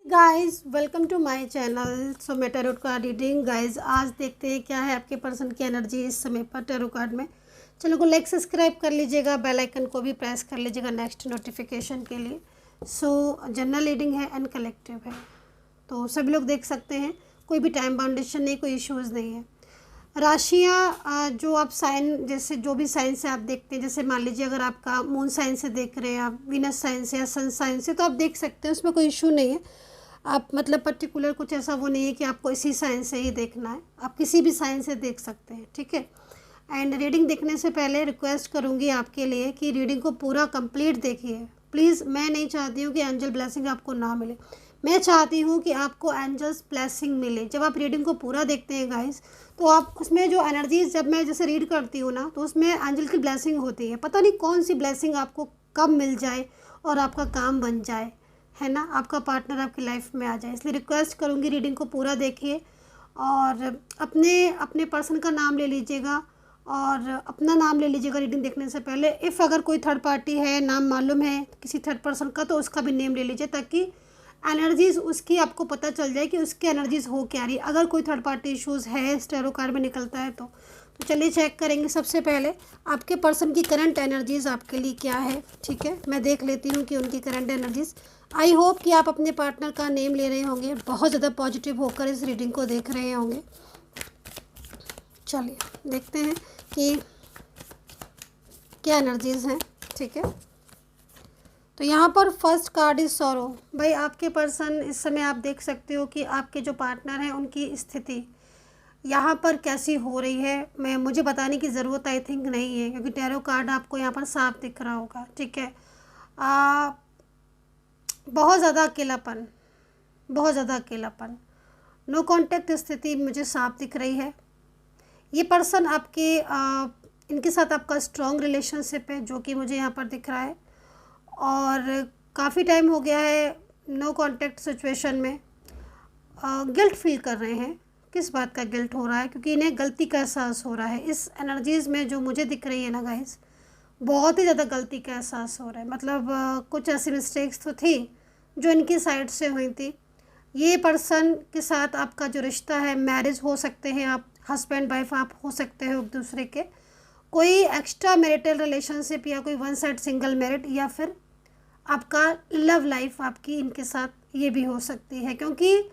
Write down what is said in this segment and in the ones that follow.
Guys welcome to my channel. So मैं tarot card reading guys आज देखते हैं क्या है आपके पर्सन की एनर्जी इस समय पर टैरो कार्ड में। चैनल को लाइक सब्सक्राइब कर लीजिएगा, बेल आइकन को भी प्रेस कर लीजिएगा नेक्स्ट नोटिफिकेशन के लिए। सो जनरल रीडिंग है एंड कलेक्टिव है, तो सभी लोग देख सकते हैं, कोई भी टाइम बाउंडेशन नहीं, कोई इश्यूज़ नहीं है। राशियाँ जो आप साइन जैसे जो भी साइन से आप देखते हैं, जैसे मान लीजिए अगर आपका मून साइन से देख रहे हैं, आप वीनस साइन से या सन साइन से, तो आप देख सकते हैं, उसमें कोई इशू नहीं है। आप मतलब पर्टिकुलर कुछ ऐसा वो नहीं है कि आपको इसी साइन से ही देखना है, आप किसी भी साइन से देख सकते हैं, ठीक है। एंड रीडिंग देखने से पहले रिक्वेस्ट करूँगी आपके लिए कि रीडिंग को पूरा कंप्लीट देखिए प्लीज़। मैं नहीं चाहती हूँ कि एंजल ब्लेसिंग आपको ना मिले, मैं चाहती हूँ कि आपको एंजल्स ब्लेसिंग मिले। जब आप रीडिंग को पूरा देखते हैं गाइस, तो आप उसमें जो एनर्जीज जब मैं जैसे रीड करती हूँ ना, तो उसमें एंजल की ब्लेसिंग होती है। पता नहीं कौन सी ब्लेसिंग आपको कब मिल जाए और आपका काम बन जाए, है ना, आपका पार्टनर आपकी लाइफ में आ जाए। इसलिए रिक्वेस्ट करूँगी रीडिंग को पूरा देखिए और अपने अपने पर्सन का नाम ले लीजिएगा और अपना नाम ले लीजिएगा रीडिंग देखने से पहले। इफ़ अगर कोई थर्ड पार्टी है, नाम मालूम है किसी थर्ड पर्सन का, तो उसका भी नेम ले लीजिए ताकि एनर्जीज़ उसकी आपको पता चल जाए कि उसकी एनर्जीज़ हो क्या रही। अगर कोई थर्ड पार्टी इश्यूज़ है इस टैरो कार्ड में निकलता है तो चलिए चेक करेंगे। सबसे पहले आपके पर्सन की करंट एनर्जीज़ आपके लिए क्या है, ठीक है। मैं देख लेती हूँ कि उनकी करंट एनर्जीज़। आई होप कि आप अपने पार्टनर का नेम ले रहे होंगे, बहुत ज़्यादा पॉजिटिव होकर इस रीडिंग को देख रहे होंगे। चलिए देखते हैं कि क्या एनर्जीज़ हैं, ठीक है। तो यहाँ पर फर्स्ट कार्ड इज सॉरो। भाई आपके पर्सन इस समय आप देख सकते हो कि आपके जो पार्टनर हैं उनकी स्थिति यहाँ पर कैसी हो रही है। मुझे बताने की ज़रूरत आई थिंक नहीं है, क्योंकि टैरो कार्ड आपको यहाँ पर साफ दिख रहा होगा, ठीक है। बहुत ज़्यादा अकेलापन, बहुत ज़्यादा अकेलापन, नो कांटेक्ट स्थिति मुझे साफ दिख रही है। ये पर्सन आपके इनके साथ आपका स्ट्रॉन्ग रिलेशनशिप है जो कि मुझे यहाँ पर दिख रहा है, और काफ़ी टाइम हो गया है नो कांटेक्ट सिचुएशन में। गिल्ट फील कर रहे हैं। किस बात का गिल्ट हो रहा है? क्योंकि इन्हें गलती का एहसास हो रहा है इस एनर्जीज़ में जो मुझे दिख रही है ना गाइस, बहुत ही ज़्यादा गलती का एहसास हो रहा है। मतलब कुछ ऐसी मिस्टेक्स तो थी जो इनकी साइड से हुई थी। ये पर्सन के साथ आपका जो रिश्ता है, मैरिज हो सकते हैं आप, हस्बैंड वाइफ आप हो सकते हो एक दूसरे के, कोई एक्स्ट्रा मैरिटल रिलेशनशिप या कोई वन साइड सिंगल मैरिड, या फिर आपका लव लाइफ आपकी इनके साथ ये भी हो सकती है। क्योंकि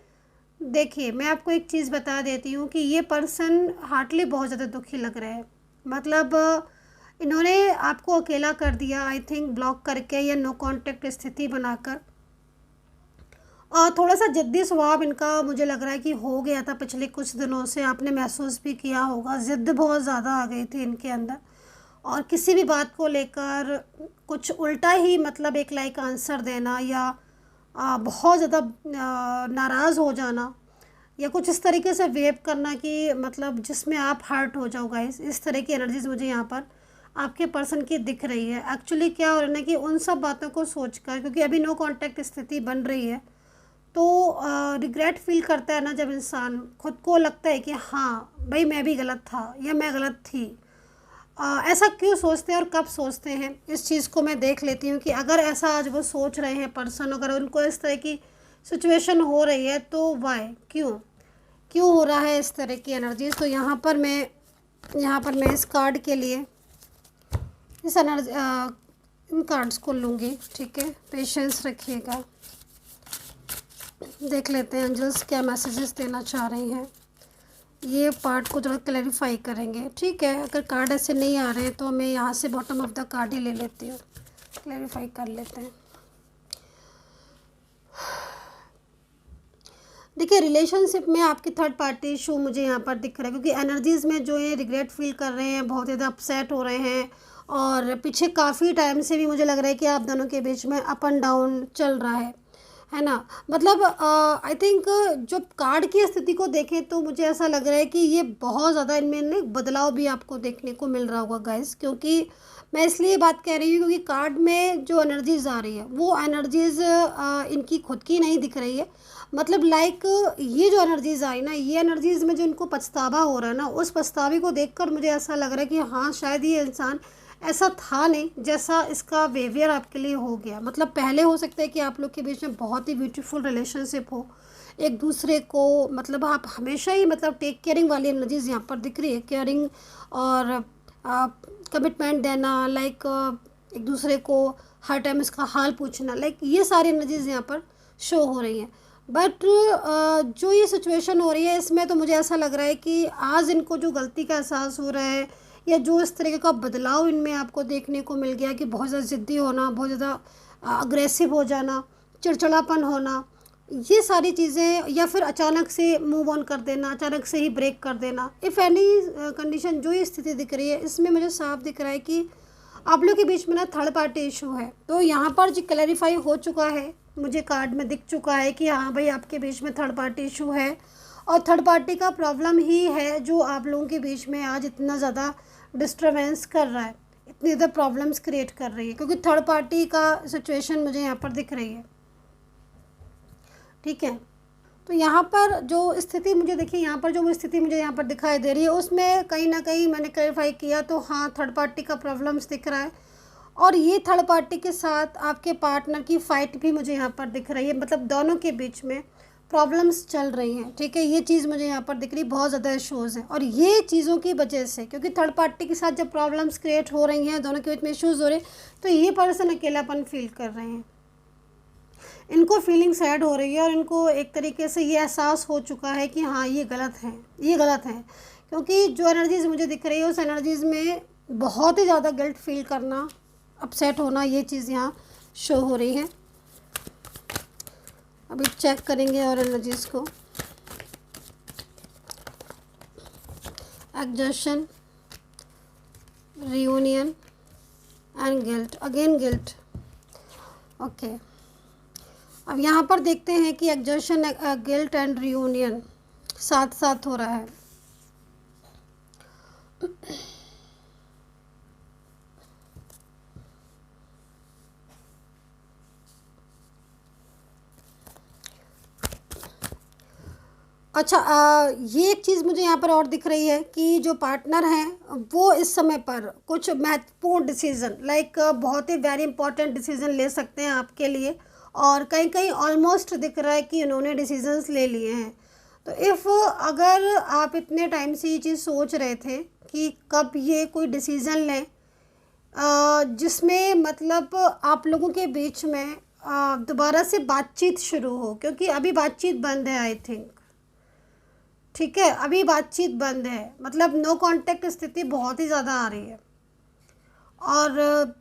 देखिए मैं आपको एक चीज़ बता देती हूँ कि ये पर्सन हार्टली बहुत ज़्यादा दुखी लग रहे हैं। मतलब इन्होंने आपको अकेला कर दिया, आई थिंक ब्लॉक करके या नो कांटेक्ट स्थिति बनाकर। और थोड़ा सा ज़िद्दी स्वभाव इनका मुझे लग रहा है कि हो गया था पिछले कुछ दिनों से, आपने महसूस भी किया होगा। ज़िद्द बहुत ज़्यादा आ गई थी इनके अंदर, और किसी भी बात को लेकर कुछ उल्टा ही मतलब एक लाइक आंसर देना, या बहुत ज़्यादा नाराज़ हो जाना, या कुछ इस तरीके से वेव करना कि मतलब जिसमें आप हर्ट हो जाओ गाइस। इस तरह की एनर्जीज मुझे यहाँ पर आपके पर्सन की दिख रही है। एक्चुअली क्या हो रहा है ना कि उन सब बातों को सोचकर, क्योंकि अभी नो कांटेक्ट स्थिति बन रही है, तो रिग्रेट फील करता है ना जब इंसान, खुद को लगता है कि हाँ भाई मैं भी गलत था या मैं गलत थी। ऐसा क्यों सोचते हैं और कब सोचते हैं, इस चीज़ को मैं देख लेती हूँ कि अगर ऐसा आज वो सोच रहे हैं पर्सन, अगर उनको इस तरह की सिचुएशन हो रही है तो वाई, क्यों हो रहा है इस तरह की एनर्जीज। तो यहाँ पर मैं इस कार्ड के लिए इस एनर्जी इन कार्ड्स को लूँगी, ठीक है। पेशेंस रखिएगा, देख लेते हैं एंजल्स क्या मैसेजेस देना चाह रही हैं। ये पार्ट को थोड़ा क्लैरिफाई करेंगे, ठीक है। अगर कार्ड ऐसे नहीं आ रहे हैं तो मैं यहाँ से बॉटम ऑफ द कार्ड ही ले लेती हूँ, क्लैरिफाई कर लेते हैं। देखिए रिलेशनशिप में आपकी थर्ड पार्टी इशू मुझे यहाँ पर दिख रहा है, क्योंकि एनर्जीज़ में जो ये रिग्रेट फील कर रहे हैं, बहुत ज़्यादा अपसेट हो रहे हैं, और पीछे काफ़ी टाइम से भी मुझे लग रहा है कि आप दोनों के बीच में अप एंड डाउन चल रहा है ना। मतलब आई थिंक जो कार्ड की स्थिति को देखें तो मुझे ऐसा लग रहा है कि ये बहुत ज़्यादा इनमें बदलाव भी आपको देखने को मिल रहा होगा गाइस। क्योंकि मैं इसलिए बात कह रही हूँ क्योंकि कार्ड में जो एनर्जीज़ आ रही है वो एनर्जीज़ इनकी खुद की नहीं दिख रही है। मतलब लाइक ये जो एनर्जीज़ आई ना, ये एनर्जीज़ में जो इनको पछतावा हो रहा है ना, उस पछतावे को देखकर मुझे ऐसा लग रहा है कि हाँ शायद ये इंसान ऐसा था नहीं जैसा इसका बिहेवियर आपके लिए हो गया। मतलब पहले हो सकता है कि आप लोग के बीच में बहुत ही ब्यूटीफुल रिलेशनशिप हो, एक दूसरे को मतलब आप हमेशा ही मतलब टेक केयरिंग वाली एनर्जीज यहाँ पर दिख रही है, केयरिंग और कमिटमेंट देना, लाइक एक दूसरे को हर टाइम इसका हाल पूछना, लाइक ये सारी एनर्जीज यहाँ पर शो हो रही हैं। बट जो ये सिचुएशन हो रही है इसमें तो मुझे ऐसा लग रहा है कि आज इनको जो गलती का एहसास हो रहा है या जो इस तरीके का बदलाव इनमें आपको देखने को मिल गया कि बहुत ज़्यादा ज़िद्दी होना, बहुत ज़्यादा अग्रेसिव हो जाना, चिड़चिड़ापन होना, ये सारी चीज़ें, या फिर अचानक से मूव ऑन कर देना, अचानक से ही ब्रेक कर देना, इफ़ एनी कंडीशन, जो ये स्थिति दिख रही है इसमें मुझे साफ दिख रहा है कि आप लोग के बीच में ना थर्ड पार्टी इशू है। तो यहाँ पर जो क्लैरिफाई हो चुका है, मुझे कार्ड में दिख चुका है कि हाँ भाई आपके बीच में थर्ड पार्टी इशू है और थर्ड पार्टी का प्रॉब्लम ही है जो आप लोगों के बीच में आज इतना ज़्यादा डिस्टर्बेंस कर रहा है, इतनी ज़्यादा प्रॉब्लम्स क्रिएट कर रही है, क्योंकि थर्ड पार्टी का सिचुएशन मुझे यहाँ पर दिख रही है। ठीक है, तो यहाँ पर जो स्थिति मुझे देखिए, यहाँ पर जो स्थिति मुझे यहाँ पर दिखाई दे रही है उसमें कहीं ना कहीं मैंने क्लैरिफाई किया तो हाँ थर्ड पार्टी का प्रॉब्लम्स दिख रहा है और ये थर्ड पार्टी के साथ आपके पार्टनर की फ़ाइट भी मुझे यहाँ पर दिख रही है, मतलब दोनों के बीच में प्रॉब्लम्स चल रही हैं। ठीक है, ये चीज़ मुझे यहाँ पर दिख रही, बहुत ज़्यादा इशूज़ हैं और ये चीज़ों की वजह से, क्योंकि थर्ड पार्टी के साथ जब प्रॉब्लम्स क्रिएट हो रही हैं, दोनों के बीच में इश्यूज़ हो रहे हैं, तो ये पर्सन अकेलापन फील कर रहे हैं, इनको फीलिंग सैड हो रही है और इनको एक तरीके से ये एहसास हो चुका है कि हाँ ये गलत है, ये गलत है। क्योंकि जो एनर्जीज़ मुझे दिख रही है उस एनर्जीज़ में बहुत ही ज़्यादा गिल्ट फील करना, अपसेट होना, ये चीज़ यहाँ शो हो रही है। अभी चेक करेंगे और एनर्जीज़ को। Exertion, reunion and guilt, again guilt. Okay, अब यहाँ पर देखते हैं कि एग्जर्शन, गिल्ट एंड रियूनियन साथ साथ हो रहा है। अच्छा, ये एक चीज़ मुझे यहाँ पर और दिख रही है कि जो पार्टनर हैं वो इस समय पर कुछ महत्वपूर्ण डिसीज़न, लाइक बहुत ही वेरी इंपॉर्टेंट डिसीज़न ले सकते हैं आपके लिए और कहीं कहीं ऑलमोस्ट दिख रहा है कि उन्होंने डिसीजंस ले लिए हैं। तो इफ़ अगर आप इतने टाइम से ये चीज़ सोच रहे थे कि कब ये कोई डिसीज़न लें जिसमें मतलब आप लोगों के बीच में दोबारा से बातचीत शुरू हो, क्योंकि अभी बातचीत बंद है आई थिंक। ठीक है, अभी बातचीत बंद है, मतलब नो कांटेक्ट स्थिति बहुत ही ज़्यादा आ रही है और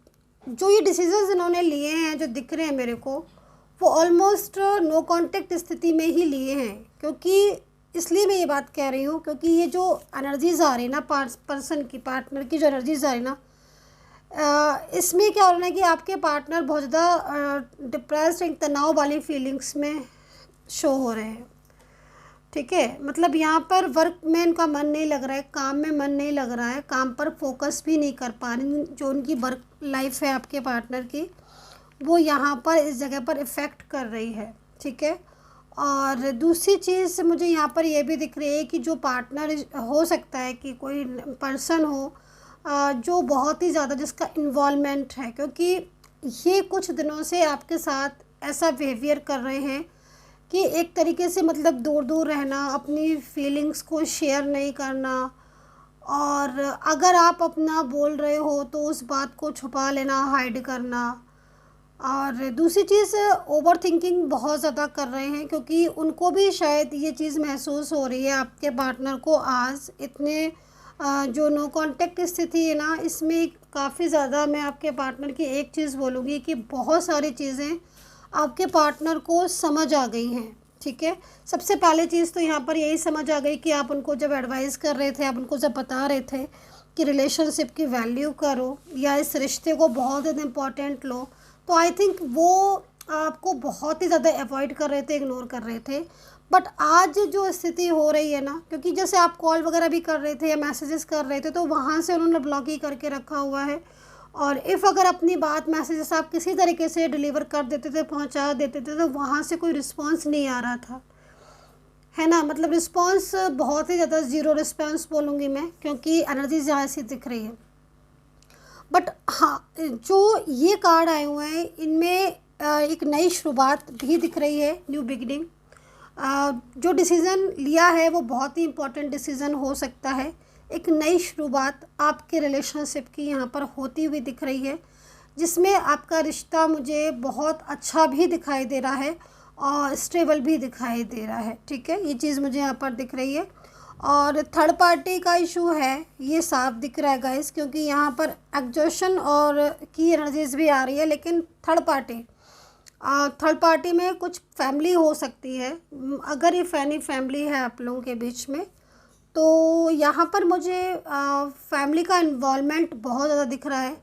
जो ये डिसीजंस इन्होंने लिए हैं जो दिख रहे हैं मेरे को, वो ऑलमोस्ट नो कांटेक्ट स्थिति में ही लिए हैं। क्योंकि इसलिए मैं ये बात कह रही हूँ क्योंकि ये जो एनर्जीज़ आ रही ना पर्सन की, पार्टनर की जो एनर्जीज़ आ रही ना, इसमें क्या हो रहा है कि आपके पार्टनर बहुत ज़्यादा डिप्रेस्ड, एक तनाव वाली फीलिंग्स में शो हो रहे हैं। ठीक है, मतलब यहाँ पर वर्क में इनका मन नहीं लग रहा है, काम में मन नहीं लग रहा है, काम पर फोकस भी नहीं कर पा रही, जो उनकी वर्क लाइफ है आपके पार्टनर की, वो यहाँ पर इस जगह पर इफ़ेक्ट कर रही है। ठीक है, और दूसरी चीज़ मुझे यहाँ पर ये भी दिख रही है कि जो पार्टनर हो सकता है कि कोई पर्सन हो जो बहुत ही ज़्यादा जिसका इन्वॉल्वमेंट है, क्योंकि ये कुछ दिनों से आपके साथ ऐसा बिहेवियर कर रहे हैं कि एक तरीके से मतलब दूर दूर रहना, अपनी फीलिंग्स को शेयर नहीं करना, और अगर आप अपना बोल रहे हो तो उस बात को छुपा लेना, हाइड करना। और दूसरी चीज़ ओवर थिंकिंग बहुत ज़्यादा कर रहे हैं, क्योंकि उनको भी शायद ये चीज़ महसूस हो रही है आपके पार्टनर को आज इतने जो नो कांटेक्ट स्थिति है ना, इसमें काफ़ी ज़्यादा मैं आपके पार्टनर की एक चीज़ बोलूँगी कि बहुत सारी चीज़ें आपके पार्टनर को समझ आ गई हैं। ठीक है, सबसे पहले चीज़ तो यहाँ पर यही समझ आ गई कि आप उनको जब एडवाइस कर रहे थे, आप उनको जब बता रहे थे कि रिलेशनशिप की वैल्यू करो या इस रिश्ते को बहुत ज़्यादा इम्पोर्टेंट लो, तो आई थिंक वो आपको बहुत ही ज़्यादा अवॉइड कर रहे थे, इग्नोर कर रहे थे। बट आज जो स्थिति हो रही है ना, क्योंकि जैसे आप कॉल वगैरह भी कर रहे थे या मैसेजेस कर रहे थे, तो वहाँ से उन्होंने ब्लॉक ही करके रखा हुआ है। और इफ़ अगर अपनी बात मैसेजेस आप किसी तरीके से डिलीवर कर देते थे, पहुंचा देते थे, तो वहाँ से कोई रिस्पांस नहीं आ रहा था, है ना। मतलब रिस्पांस बहुत ही ज़्यादा ज़ीरो रिस्पांस बोलूँगी मैं, क्योंकि एनर्जी ज़्यादा सी दिख रही है। बट हाँ, जो ये कार्ड आए हुए हैं इनमें एक नई शुरुआत भी दिख रही है, न्यू बिगिनिंग। जो डिसीज़न लिया है वो बहुत ही इम्पोर्टेंट डिसीज़न हो सकता है। एक नई शुरुआत आपके रिलेशनशिप की यहाँ पर होती हुई दिख रही है, जिसमें आपका रिश्ता मुझे बहुत अच्छा भी दिखाई दे रहा है और स्टेबल भी दिखाई दे रहा है। ठीक है, ये चीज़ मुझे यहाँ पर दिख रही है। और थर्ड पार्टी का इशू है ये साफ दिख रहा है गाइस, क्योंकि यहाँ पर एग्जॉशन और की एनर्जीज भी आ रही है। लेकिन थर्ड पार्टी में कुछ फैमिली हो सकती है। अगर ये फैमिली है आप लोगों के बीच में, तो यहाँ पर मुझे फैमिली का इन्वॉल्वमेंट बहुत ज़्यादा दिख रहा है।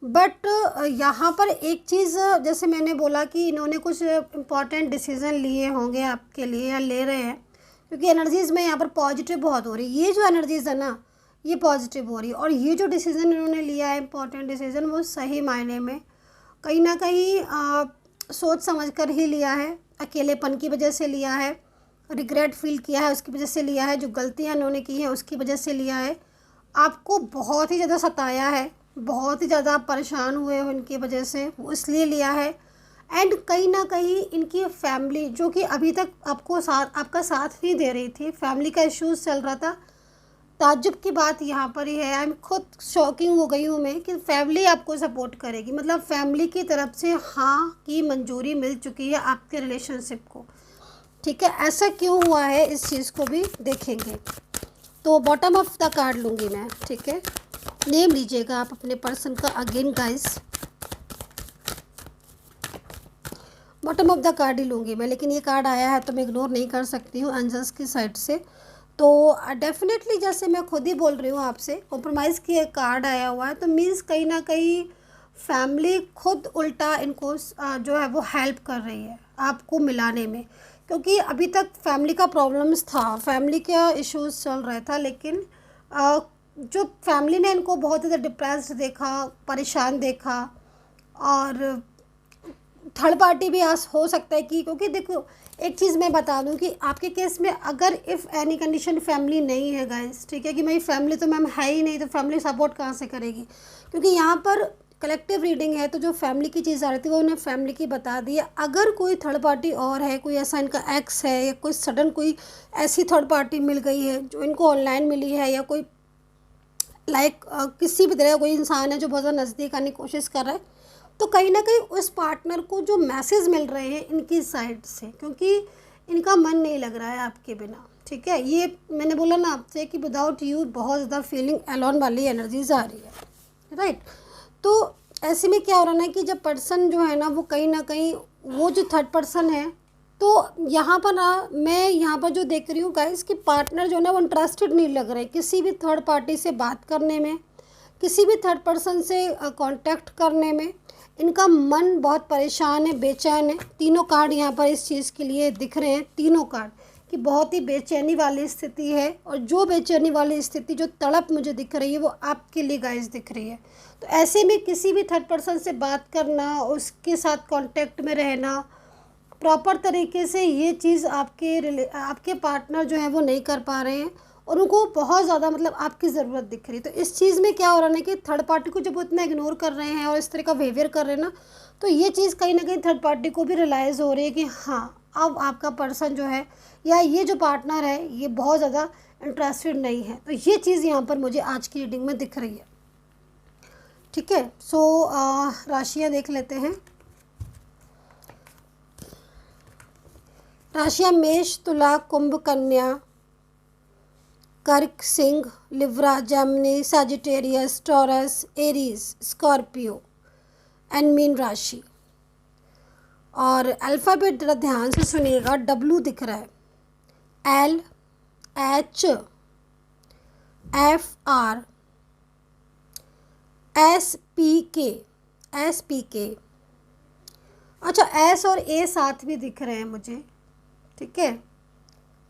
बट यहाँ पर एक चीज़, जैसे मैंने बोला कि इन्होंने कुछ इम्पॉर्टेंट डिसीज़न लिए होंगे आपके लिए या ले रहे हैं, क्योंकि एनर्जीज़ में यहाँ पर पॉजिटिव बहुत हो रही है। ये जो एनर्जीज़ है ना, ये पॉजिटिव हो रही है। और ये जो डिसीज़न इन्होंने लिया है, इम्पॉर्टेंट डिसीज़न, वो सही मायने में कहीं ना कहीं सोच समझ कर ही लिया है। अकेलेपन की वजह से लिया है, रिग्रेट फील किया है उसकी वजह से लिया है, जो गलतियाँ इन्होंने की हैं उसकी वजह से लिया है। आपको बहुत ही ज़्यादा सताया है, बहुत ही ज़्यादा परेशान हुए हो इनकी वजह से, वो इसलिए लिया है। एंड कहीं ना कहीं इनकी फैमिली, जो कि अभी तक आपका साथ नहीं दे रही थी, फैमिली का इश्यूज़ चल रहा था। ताज्जुब की बात यहाँ पर ही है, आई एम खुद शॉकिंग हो गई हूँ मैं कि फैमिली आपको सपोर्ट करेगी। मतलब फैमिली की तरफ से हाँ की मंजूरी मिल चुकी है आपके रिलेशनशिप को। ठीक है, ऐसा क्यों हुआ है इस चीज़ को भी देखेंगे। तो बॉटम ऑफ द कार्ड लूँगी मैं। ठीक है, नेम लीजिएगा आप अपने पर्सन का again guys. Bottom of the card ही लूँगी मैं, लेकिन ये कार्ड आया है तो मैं इग्नोर नहीं कर सकती हूँ एंजल्स की साइड से। तो डेफिनेटली जैसे मैं खुद ही बोल रही हूँ आपसे, कॉम्प्रोमाइज़ की एक कार्ड आया हुआ है, तो मीन्स कहीं ना कहीं फैमिली खुद उल्टा इनको जो है वो हेल्प कर रही है आपको मिलाने में। क्योंकि अभी तक फैमिली का प्रॉब्लम्स था, फैमिली का इश्यूज चल रहा था, लेकिन जो फैमिली ने इनको बहुत ज़्यादा डिप्रेस्ड देखा, परेशान देखा। और थर्ड पार्टी भी आस हो सकता है कि, क्योंकि देखो एक चीज़ मैं बता दूं कि आपके केस में अगर इफ़ एनी कंडीशन फैमिली नहीं है गाइस, ठीक है, कि मेरी फैमिली तो मैम है ही नहीं, तो फैमिली सपोर्ट कहाँ से करेगी। क्योंकि यहाँ पर कलेक्टिव रीडिंग है, तो जो फैमिली की चीज़ आ रही थी वो उन्हें फैमिली की बता दी है। अगर कोई थर्ड पार्टी और है, कोई ऐसा इनका एक्स है, या कोई सडन कोई ऐसी थर्ड पार्टी मिल गई है जो इनको ऑनलाइन मिली है, या कोई किसी भी तरह का कोई इंसान है जो बहुत ज़्यादा नज़दीक आने की कोशिश कर रहा है, तो कहीं ना कहीं उस पार्टनर को जो मैसेज मिल रहे हैं इनकी साइड से, क्योंकि इनका मन नहीं लग रहा है आपके बिना। ठीक है, ये मैंने बोला ना आपसे कि विदाउट यू बहुत ज़्यादा फीलिंग अलोन वाली एनर्जीज आ रही है, राइट। तो ऐसे में क्या हो रहा है कि जब पर्सन जो है ना वो कहीं ना कहीं वो जो थर्ड पर्सन है, तो यहाँ पर ना मैं यहाँ पर जो देख रही हूँ गाइस कि पार्टनर जो है ना वो इंटरेस्टेड नहीं लग रहा है किसी भी थर्ड पार्टी से बात करने में, किसी भी थर्ड पर्सन से कांटेक्ट करने में। इनका मन बहुत परेशान है, बेचैन है। तीनों कार्ड यहाँ पर इस चीज़ के लिए दिख रहे हैं, तीनों कार्ड कि बहुत ही बेचैनी वाली स्थिति है। और जो बेचैनी वाली स्थिति, जो तड़प मुझे दिख रही है, वो आपके लिए गाइस दिख रही है। तो ऐसे में किसी भी थर्ड पर्सन से बात करना, उसके साथ कांटेक्ट में रहना प्रॉपर तरीके से, ये चीज़ आपके पार्टनर जो है वो नहीं कर पा रहे हैं, और उनको बहुत ज़्यादा मतलब आपकी ज़रूरत दिख रही है। तो इस चीज़ में क्या हो रहा है कि थर्ड पार्टी को जब वो इतना इग्नोर कर रहे हैं और इस तरह का बिहेवियर कर रहे हैं ना, तो ये चीज़ कहीं ना कहीं थर्ड पार्टी को भी रियलाइज़ हो रही है कि हाँ, अब आपका पर्सन जो है या ये जो पार्टनर है ये बहुत ज़्यादा इंटरेस्टेड नहीं है। तो ये चीज़ यहाँ पर मुझे आज की रीडिंग में दिख रही है। ठीक है, सो राशियाँ देख लेते हैं। राशियाँ मेष, तुला, कुंभ, कन्या, कर्क, Singh, Libra, Gemini, Sagittarius, taurus, Aries, Scorpio and mean राशि। और अल्फ़ाबेट ज़रा ध्यान से सुनिएगा। डब्ल्यू दिख रहा है, L, H, F, R, S, P, K, S, P, K. अच्छा, एस और ए साथ भी दिख रहे हैं मुझे। ठीक है,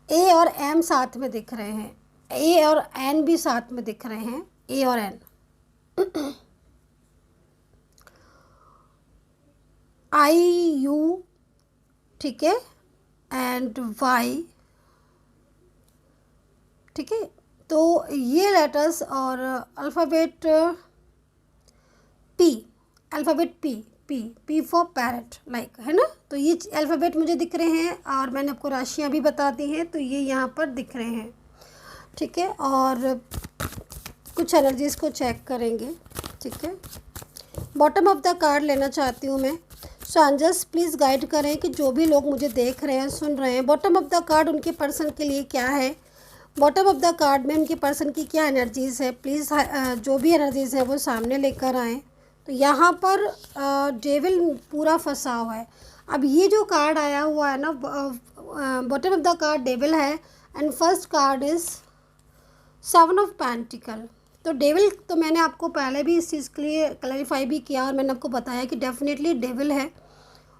ए और एम साथ में दिख रहे हैं, ए और एन भी साथ में दिख रहे हैं, ए और एन। आई, यू, ठीक है, एंड वाई। ठीक है, तो ये लेटर्स और alphabet P, alphabet P, P P for parrot, like, है ना। तो ये अल्फ़ाबेट मुझे दिख रहे हैं और मैंने आपको राशियाँ भी बता दी हैं, तो ये यहाँ पर दिख रहे हैं, ठीक है। और कुछ एनर्जीज़ को चेक करेंगे, ठीक है। बॉटम ऑफ द कार्ड लेना चाहती हूँ मैं। सो एंजल्स प्लीज़ गाइड करें कि जो भी लोग मुझे देख रहे हैं, सुन रहे हैं, बॉटम ऑफ द कार्ड उनके पर्सन के लिए क्या है, बॉटम ऑफ द कार्ड में उनके पर्सन की क्या एनर्जीज़ है, प्लीज़ जो भी एनर्जीज़ है वो सामने लेकर आएँ। तो यहाँ पर डेविल पूरा फंसा हुआ है। अब ये जो कार्ड आया हुआ है ना, bottom of the card devil है and first card is 7 of pentacle. तो डेविल तो मैंने आपको पहले भी इस चीज़ के लिए क्लैरिफाई भी किया और मैंने आपको बताया कि डेफिनेटली डेविल है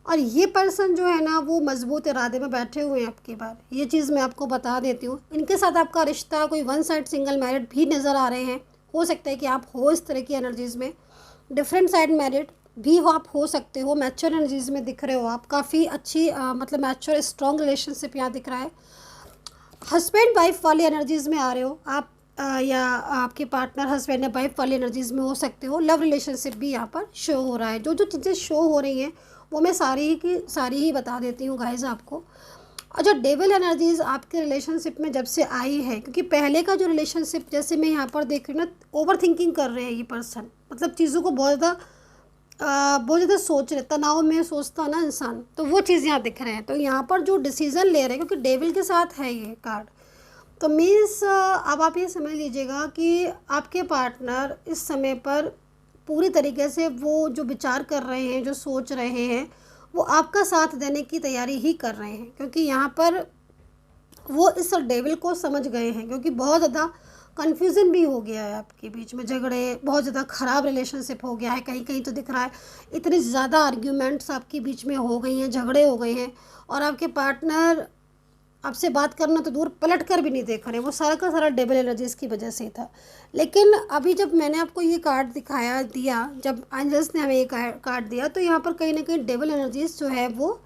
और ये पर्सन जो है ना वो मजबूत इरादे में बैठे हुए हैं आपके बार, ये चीज़ मैं आपको बता देती हूँ। इनके साथ आपका रिश्ता कोई वन साइड सिंगल मैरिड भी नज़र आ रहे हैं, हो सकता है कि आप हो इस तरह की एनर्जीज़ में, डिफरेंट साइड मैरिड भी हो, आप हो सकते हो, मैच्योर एनर्जीज़ में दिख रहे हो आप, काफ़ी अच्छी मतलब मैच्योर स्ट्रॉन्ग रिलेशनशिप यहाँ दिख रहा है। हस्बैंड वाइफ वाली एनर्जीज़ में आ रहे हो आप, या आपके पार्टनर हस्बैंड या वाइफ वाली एनर्जीज़ में हो सकते हो। लव रिलेशनशिप भी यहाँ पर शो हो रहा है। जो जो चीज़ें शो हो रही हैं वो मैं सारी ही बता देती हूँ गाइस आपको। और जो डेविल एनर्जीज़ आपके रिलेशनशिप में जब से आई है, क्योंकि पहले का जो रिलेशनशिप जैसे मैं यहाँ पर देख रही हूँ ना, ओवर थिंकिंग कर रहे हैं ये पर्सन, मतलब चीज़ों को बहुत ज़्यादा सोच रहे, तनाव में सोचता ना इंसान, तो वो चीज़ यहाँ दिख रहे हैं। तो यहाँ पर जो डिसीज़न ले रहे हैं, क्योंकि डेविल के साथ है ये कार्ड, तो मीन्स अब आप ये समझ लीजिएगा कि आपके पार्टनर इस समय पर पूरी तरीके से वो जो विचार कर रहे हैं, जो सोच रहे हैं, वो आपका साथ देने की तैयारी ही कर रहे हैं, क्योंकि यहाँ पर वो इस डेविल को समझ गए हैं, क्योंकि बहुत ज़्यादा कन्फ्यूज़न भी हो गया है आपके बीच में, झगड़े, बहुत ज़्यादा ख़राब रिलेशनशिप हो गया है, कहीं कहीं तो दिख रहा है इतनी ज़्यादा आर्ग्यूमेंट्स आपके बीच में हो गई हैं, झगड़े हो गए हैं और आपके पार्टनर आपसे बात करना तो दूर, पलट कर भी नहीं देख रहे, वो सारा का सारा डेविल एनर्जीज़ की वजह से था। लेकिन अभी जब मैंने आपको ये कार्ड दिया, जब एंजल्स ने हमें ये कार्ड दिया, तो यहाँ पर कहीं ना कहीं डेविल एनर्जीज़ जो है वो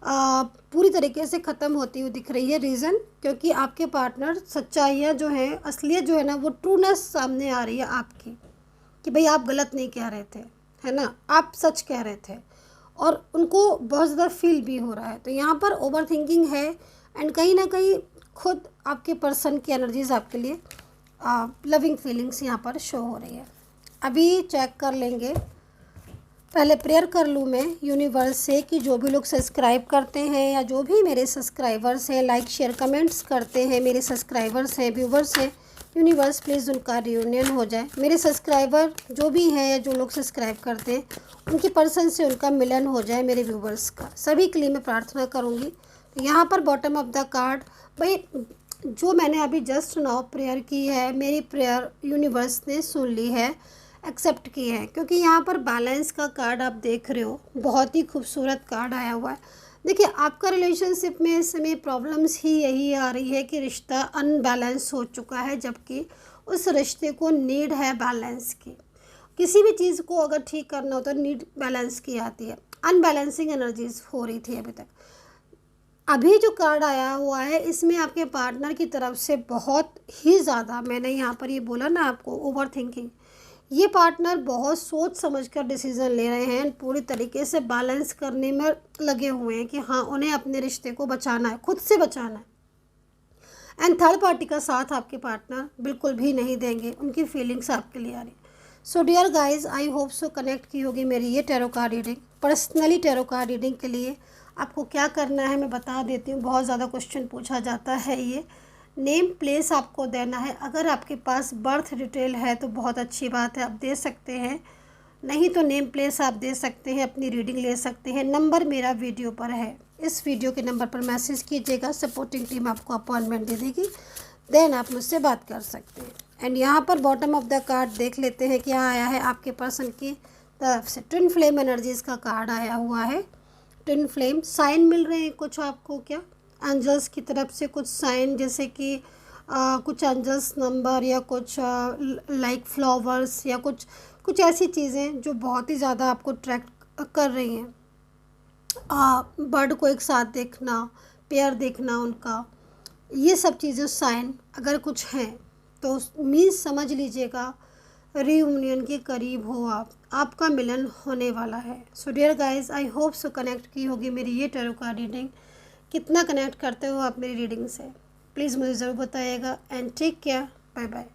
पूरी तरीके से ख़त्म होती हुई दिख रही है। रीज़न, क्योंकि आपके पार्टनर सच्चाइयाँ जो हैं, असलियत जो है ना, वो ट्रूनेस सामने आ रही है आपकी, कि भाई आप गलत नहीं कह रहे थे, है ना, आप सच कह रहे थे, और उनको बहुत ज़्यादा फील भी हो रहा है। तो यहाँ पर ओवर थिंकिंग है एंड कहीं ना कहीं खुद आपके पर्सन की एनर्जीज़ आपके लिए लविंग फीलिंग्स यहाँ पर शो हो रही है। अभी चेक कर लेंगे, पहले प्रेयर कर लूँ मैं यूनिवर्स से कि जो भी लोग सब्सक्राइब करते हैं या जो भी मेरे सब्सक्राइबर्स हैं, लाइक शेयर कमेंट्स करते हैं, मेरे सब्सक्राइबर्स हैं, व्यूवर्स हैं, यूनिवर्स प्लीज़ उनका रियूनियन हो जाए। मेरे सब्सक्राइबर जो भी हैं या जो लोग सब्सक्राइब करते हैं, उनके पर्सन से उनका मिलन हो जाए, मेरे व्यूवर्स का, सभी के लिए मैं प्रार्थना करूँगी। तो यहाँ पर बॉटम ऑफ द कार्ड, भाई जो मैंने अभी जस्ट नाउ प्रेयर की है, मेरी प्रेयर यूनिवर्स ने सुन ली है, एक्सेप्ट की है, क्योंकि यहाँ पर बैलेंस का कार्ड आप देख रहे हो, बहुत ही खूबसूरत कार्ड आया हुआ है। देखिए, आपका रिलेशनशिप में इस समय प्रॉब्लम्स ही यही आ रही है कि रिश्ता अनबैलेंस हो चुका है, जबकि उस रिश्ते को नीड है बैलेंस की। किसी भी चीज़ को अगर ठीक करना हो तो नीड बैलेंस की आती है, अनबैलेंसिंग एनर्जीज हो रही थी अभी तक। अभी जो कार्ड आया हुआ है, इसमें आपके पार्टनर की तरफ से बहुत ही ज़्यादा, मैंने यहाँ पर ये बोला ना आपको, ओवर थिंकिंग, ये पार्टनर बहुत सोच समझकर डिसीज़न ले रहे हैं, पूरी तरीके से बैलेंस करने में लगे हुए हैं कि हाँ, उन्हें अपने रिश्ते को बचाना है, खुद से बचाना है। एंड थर्ड पार्टी का साथ आपके पार्टनर बिल्कुल भी नहीं देंगे, उनकी फीलिंग्स आपके लिए आ रही। So dear guys, I hope so connect की होगी मेरी ये tarot card reading. Personally tarot card reading के लिए आपको क्या करना है मैं बता देती हूँ। बहुत ज़्यादा क्वेश्चन पूछा जाता है, ये नेम प्लेस आपको देना है। अगर आपके पास बर्थ डिटेल है तो बहुत अच्छी बात है, आप दे सकते हैं, नहीं तो नेम प्लेस आप दे सकते हैं, अपनी रीडिंग ले सकते हैं। नंबर मेरा वीडियो पर है, इस वीडियो के नंबर पर मैसेज कीजिएगा, सपोर्टिंग टीम आपको अपॉइंटमेंट दे देगी, देन आप मुझसे बात कर सकते हैं। एंड यहाँ पर बॉटम ऑफ द कार्ड देख लेते हैं क्या आया है आपके पर्सन की तरफ से। ट्विन फ्लेम एनर्जीज़ का कार्ड आया हुआ है। ट्विन फ्लेम साइन मिल रहे हैं कुछ आपको, क्या एंजल्स की तरफ से कुछ साइन, जैसे कि कुछ एंजल्स नंबर या कुछ लाइक फ्लावर्स या कुछ ऐसी चीज़ें जो बहुत ही ज़्यादा आपको अट्रैक्ट कर रही हैं। बर्ड को एक साथ देखना, पेयर देखना उनका, ये सब चीज़ें साइन अगर कुछ हैं तो मीन्स समझ लीजिएगा रीयूनियन के करीब हो आप, आपका मिलन होने वाला है। So dear guys, I hope so connect की होगी मेरी ये टैरो कार्ड रीडिंग। कितना कनेक्ट करते हो आप मेरी रीडिंग से, प्लीज़ मुझे ज़रूर बताइएगा। And take care, bye bye.